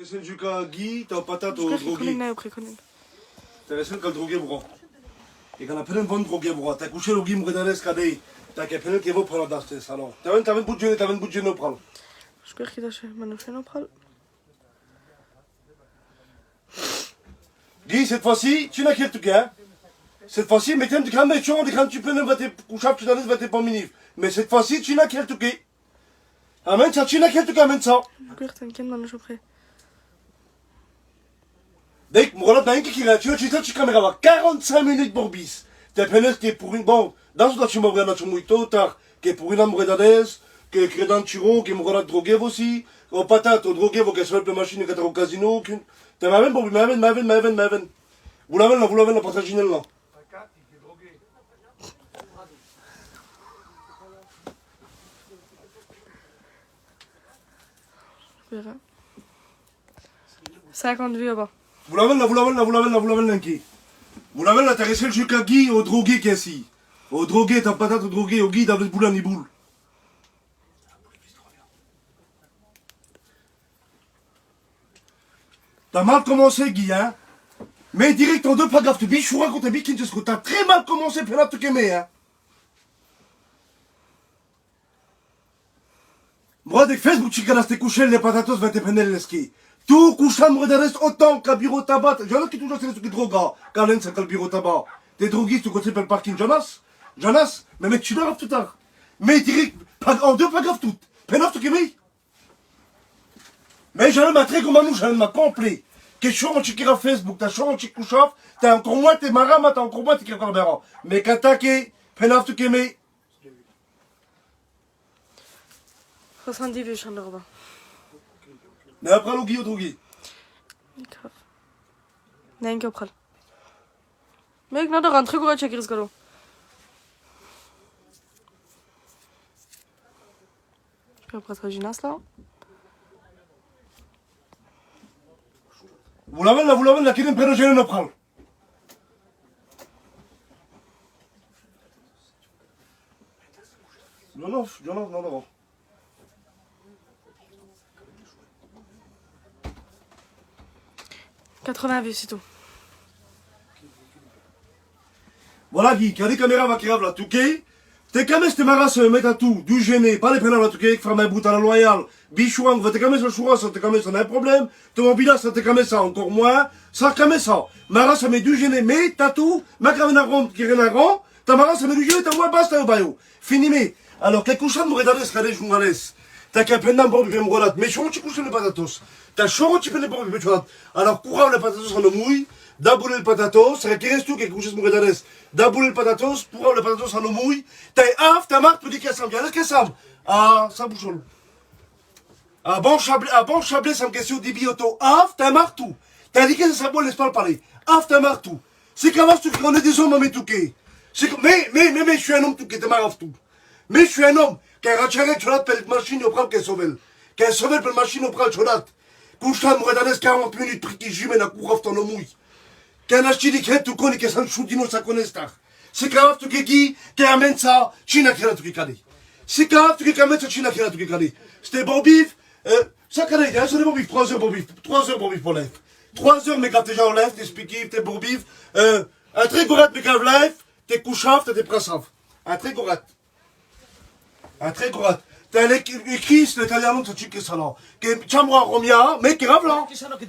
Juka Guy, t'as patate au drogué. T'as raison qu'elle drogué, bro. Et quand on a plein de bonnes drogués, bro. T'as couché le Guy, Mouredales, Kadei. T'as qu'à peine qu'il va prendre dans ce salon. T'as un budget, no prendre. Je crois qu'il a fait un prendre. Guy, cette fois-ci, tu n'as qu'à tout cas. Cette fois-ci, mais quand tu prends des choses, quand tu peux ne vas te coucher, tu n'as pas minif. Mais cette fois-ci, tu n'as qu'à tout cas. Amen, ça, tu n'as qu'à tout cas, amen, ça. Je crois que t'as un can dans le chauffeur. Dès que mon relais n'a rien qui reste, tu caméra 45 minutes pour bis. T'es peine que pour une bon, dans ce que tu m'as vu dans ton tôt tard, que pour une ambre d'adès, que crédit tiro, que mon relais drogué aussi, au patate, au drogué, vos casseroles de machine, que t'as au casino, que t'es ma même pour m'aven. Vous l'avez là, partagez là. Je verrai. 50 vues là-bas. Vous l'avez là, qui? Vous l'avez là, t'as resté le jusqu'à Guy, au drogué qui est ici. Au drogué, t'as patate au drogué, au Guy, t'as le boule en iboule. T'as mal commencé, Guy, hein? Mais direct en deux paragraphes, tu biches, je vous raconte un biche, t'as très mal commencé, puis là, tu t'aimes, hein? Moi, dès que Facebook, tu restes tes coucher, les patatos, va te prendre les skis. Tout couchant, moi, de reste autant qu'un bureau tabac. Jonas qui toujours c'est le truc droga. Quand l'un, c'est le bureau tabac. T'es droguiste, tu côté le parking, Jonas, mais mec, tu l'as tout tard. Mais direct, en deux paragraphes toutes. Pénaf, tu t'aimes? Mais j'en ai ma très comme nous, j'en ai ma complet. Quelque chose, tu kiras Facebook, t'as chose, tu couches, t'as encore moins, t'es marama, t'as encore moins, t'es kiras encore mais quand t'as qui, pénaf, tu t'aimes? 70 vues, je suis en Europe. Mais après, le Guy au drogué. Grave. Nej, ikke opret. Men ikke når der rent trykker, tjekker det skal du. Je vais opret Ginas là. Vous l'avez là, qui n'est pas gêné, ne prend. Non. 80 vues, c'est tout. Voilà, Guy, quand les caméras vont créer là, tout qui? T'es quand même, c'était marrant, se mettre à tout, du gêné, pas les pénales là, tout qui, faire ma boute à la loyale, bichouang, va te quand même sur le choura, ça te quand même, ça n'a un problème, ton bilan, ça te quand même ça, encore moins, ça quand même ça. Marrant, ça met du gêné, mais t'as tout, ma cravena ronde, qui rien à rond, ta marrant, ça met du gêné, t'as moins basta au bayo. Fini, mais, alors, les couchants m'auraient donné ce qu'elle est journalais. T'as qu'un pendant pour vivre m'rolat, mais choro, tu couches les patatos. T'as choro, tu peux les pour vivre alors, courant les patatos en le mouille, d'abouler le patatos, c'est qu'il reste tout qui couche ce m'auraient d'abouler le patatos, courant le patatos en le mouille, t'as t'as marre, tu dis qu'elle s'en vient, qu'elle s'en ah, ça bouge l'eau. Ah, bon chablé, ça me question d'ibioto, t'as marre tout. T'as dit que ça boit l'espace parler. T'as marre tout. C'est qu'avant, tu connais des hommes à m'étouquer. Mais, je suis un homme tout qui te marre tout. Mais je suis un homme. Qu'un racharek cholat per la machine au pral qu'elle sauve. Qu'elle sauve per la machine au pral cholat. Couchant m'aurait donné 40 minutes pour qu'il jume la courrof dans le mouille. Qu'un achiti qui tout connaît que ça choudino ça connaît star. C'est grave tout qui amène ça, china qui l'a tout qui calé. C'est grave tout qui amène ça, china qui l'a tout qui calé. C'était bon bif, ça calé, c'est des bon bif, 3 heures bon bif pour l'œuf. 3 heures mais quand t'es en lèvres, t'es spikif, t'es bon bif, un très correct mais grave live, t'es couchaf, t'es pressaf. Un très correct. T'as écrit sur l'italiano, tu sais ça là. Que Chamora Romia, mais qui grave là.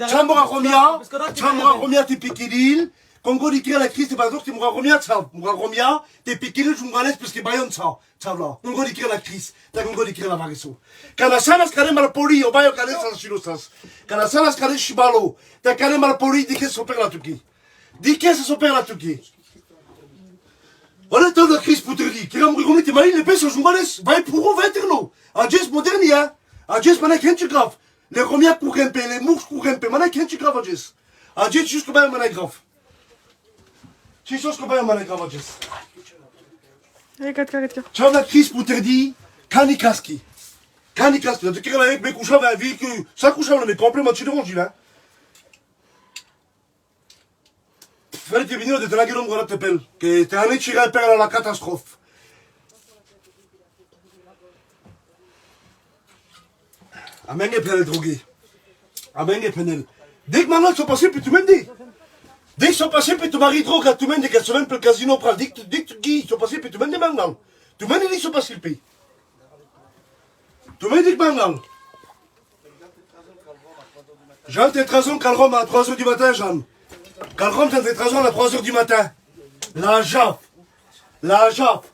Chamora Romia, t'es piquilil. Congo dit la crise, c'est pas d'autre, t'es Moura Romia, t'es piquilil, je m'en laisse parce que bayon ça. Ça là. Congo dit la crise. T'as Congo dit la variso. Quand la salle se mal poli, au bayo calé sans chilosas. Quand la salle se calé chibalo, t'as calé mal poli, dit que c'est opère la Turquie. Dit que c'est opère la Turquie. Olha toda a crise pour te dire, que am rigomit mai le peso jungales, vai pour venterlo. A jes modernia, a jes mana kenchi grave. Les romia courempe, les mouches courempe, mana kenchi grave a jes. A jes jusqu'au bain mana grave. Si jusqu'au bain mana grave a jes. Regarde. Ciao la crise pour te dire, kanikaski. Kanikaski, tu kira avec mes couchava à vie que ça couchava mais complètement tu demandes là. Fallait te venir de te la gueule on t'appelle que t'es allé tirer à la catastrophe. Amène plein de drogués. Amen, Penel. Dès que maintenant ils sont passés, puis tu m'as dit. Dès qu'ils sont passés, puis tu m'as dit trop, quand tu m'as dit qu'elle se mène pour le casino, dès que ils sont passés, puis tu m'as dit maintenant. Tu m'as dit qu'ils sont passés le pays. Tu m'as dit que maintenant. Jean, t'es 13 ans, Calrom à 3h du matin, Jean. Calrom, t'es 13 ans à 3h du matin. La jaffe. La jaffe.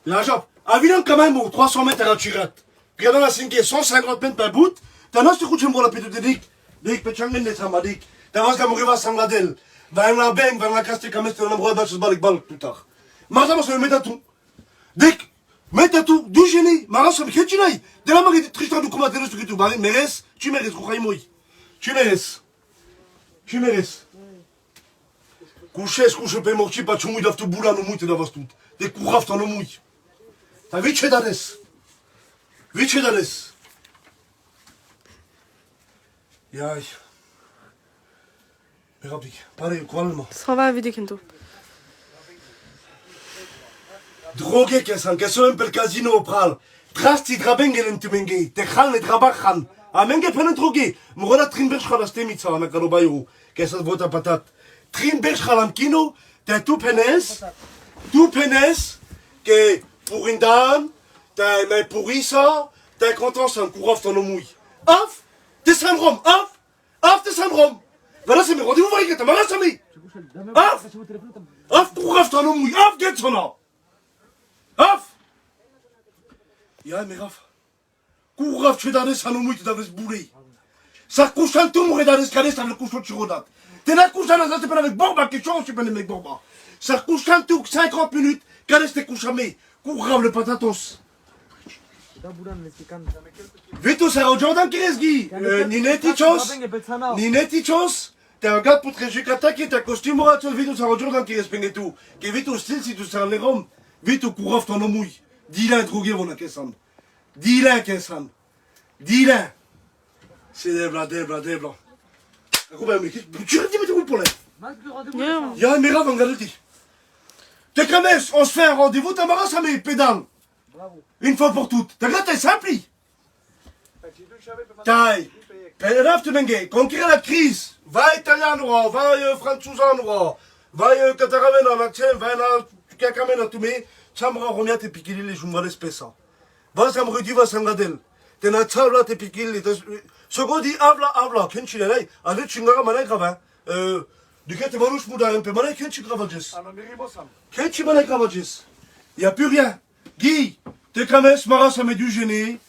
La jaffe. À Villon, quand même, 300 mètres à la tirette. Puis dans la 5e, 150 mètres par bout. T'as n'as tu couches pour la petite de Dick. Dick, Petchangen, les Samadik. T'as vas qu'à mourir à Sangladel. Va la bang, va la caster, comme c'est un endroit dans ce bal plus tard. Marza, moi, ça me met à tout. Dick, mets à tout. Du génie. Marza, mais qu'est-ce que tu n'as? De la marque de Tristan, du combat, de ce que tu mérites. Tu mérites, Koukaïmoui. Tu mérites. Tu mérites. Coucher, coucher, paye mon petit, pas de choumouille, d'af tout boula, nous mouille, t'es d'avance tout. Des courafs, t'en nous mouille. T'as vite chez Danès. Vite chez Danès. Yai. Mais rapide, parlez, quoi, S'en va vite, Kento. Drogué, qu'est-ce un peu le casino, pral. Trasti, drabengel, tu mengi. Te khan, le drabachan. A menge, penen drogué. Mourala, trinberch, la stemitza, la mekarobayo. Qu'est-ce que votre patate? Trinberch, la kino. T'as tout penes. Tout penes. Que pour une dame. T'as mais pour ça. T'as content, c'est un couraf, t'en mouille. Off. T'es syndrome. Off. Off, t'es syndrome. Voilà, c'est mes rendez-vous, vous voyez, t'as marre, ça m'est. Off. Off, couraf, t'en mouille. Off, get son nom. Off. Ja, mais Raf. Couraf, tu es dans les salons, tu dois se bouler. Ça couche un tout, mourir dans les escaliers, ça le couche au chirodat. T'es là, couche dans la c'est pas avec Borba, qui change, tu peux avec Borba. Ça couche un tout, 50 minutes, quand est-ce que couche à mes? Couraf, le patatos. Vito, c'est au Jordan qui reste, Guy. Ninetichos. T'es un gars pour te réjouir, qui est un costume, Vito, c'est au Jordan qui reste, et tout. Qui Vito, style, si tu sers les roms. Vito, couraf, t'en mouille. Dis-le, drogué, on a qu'est-ce que Dis-le, qu'est-ce que Dis-le. C'est des blancs, des blancs, des blancs. Tu redis, mais tu roules pour l'air. Y'a un miracle, on regarde le dit. T'es comme on se fait un rendez-vous, t'as marre, ça met pédale. Une fois pour toutes. T'as regardé, t'es simple. Taille. Raf, tu m'engues. Conquérir la crise. Va italien, va français, va cataramena, va cacamena, tu mets. Chamra romia te piquili les jumales spesa. Vas am rudi vas angadel. Te na tavla te piquili. Sogodi avla. Kenchilei. Avec chingara malay grava. Du coup, te manouche mouda un peu malay kenchi gravages. Kenchi malay gravages. Y a plus rien. Guy, te cames, maras à me du génie.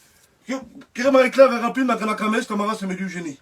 Qui m'a éclairé rapide, ma canakames, ta maras à me du génie.